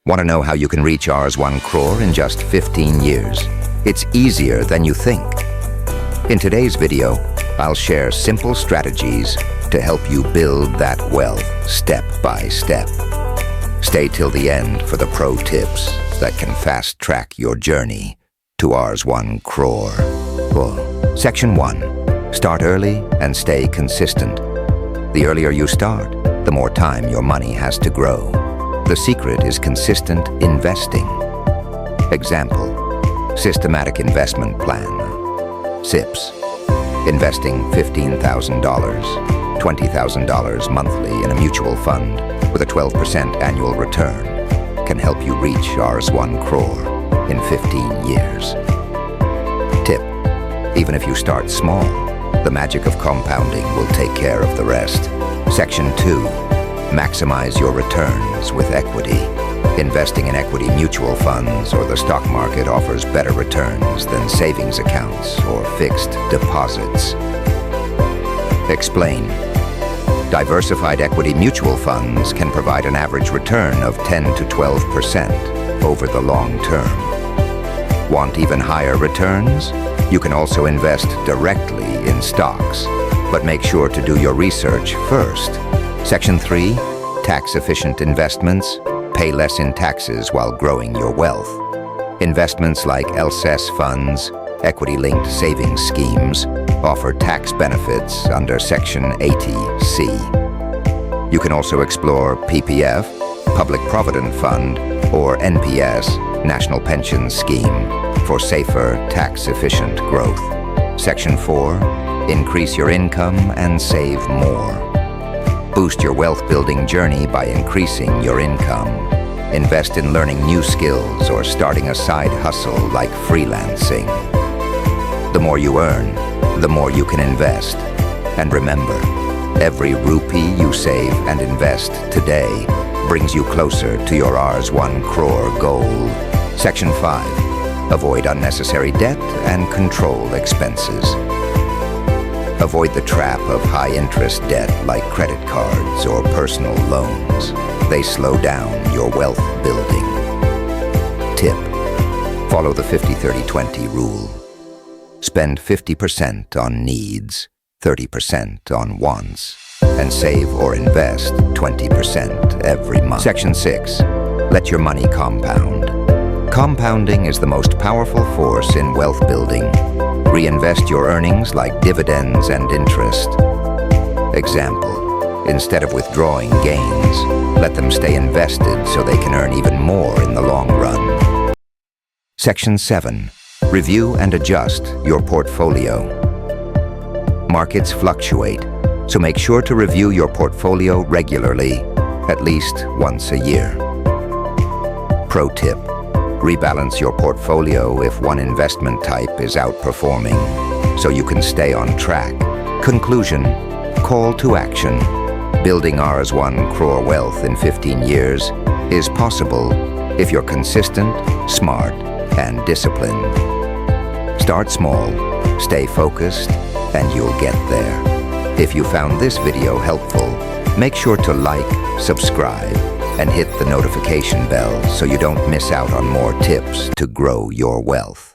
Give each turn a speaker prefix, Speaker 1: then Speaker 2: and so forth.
Speaker 1: Want to know how you can reach Rs1 Crore in just 15 years? It's easier than you think. In today's video, I'll share simple strategies to help you build that wealth step by step. Stay till the end for the pro tips that can fast-track your journey to Rs1 Crore. Section 1. Start early and stay consistent. The earlier you start, the more time your money has to grow. The secret is consistent investing. Example: Systematic Investment Plan. SIPs. Investing $15,000, $20,000 monthly in a mutual fund with a 12% annual return can help you reach Rs1 Crore in 15 years. Tip: even if you start small, the magic of compounding will take care of the rest. Section 2. Maximize your returns with equity. Investing in equity mutual funds or the stock market offers better returns than savings accounts or fixed deposits. Explain. Diversified equity mutual funds can provide an average return of 10 to 12% over the long term. Want even higher returns? You can also invest directly in stocks, but make sure to do your research first. Section 3. Tax-efficient investments. Pay less in taxes while growing your wealth. Investments like ELSS funds, equity-linked savings schemes, offer tax benefits under Section 80C. You can also explore PPF, Public Provident Fund, or NPS, National Pension Scheme, for safer, tax-efficient growth. Section 4. Increase your income and save more. Boost your wealth-building journey by increasing your income. Invest in learning new skills or starting a side hustle like freelancing. The more you earn, the more you can invest. And remember, every rupee you save and invest today brings you closer to your Rs1 Crore goal. Section 5. Avoid unnecessary debt and control expenses. Avoid the trap of high-interest debt like credit cards or personal loans. They slow down your wealth building. Tip: follow the 50-30-20 rule. Spend 50% on needs, 30% on wants, and save or invest 20% every month. Section 6. Let your money compound. Compounding is the most powerful force in wealth building. Reinvest your earnings like dividends and interest. Example: instead of withdrawing gains, let them stay invested so they can earn even more in the long run. Section 7. Review and adjust your portfolio. Markets fluctuate, so make sure to review your portfolio regularly, at least once a year. Pro tip: rebalance your portfolio if one investment type is outperforming, so you can stay on track. Conclusion: call to action. Building Rs1 Crore wealth in 15 years is possible if you're consistent, smart, and disciplined. Start small, stay focused, and you'll get there. If you found this video helpful, make sure to like, subscribe, and hit the notification bell so you don't miss out on more tips to grow your wealth.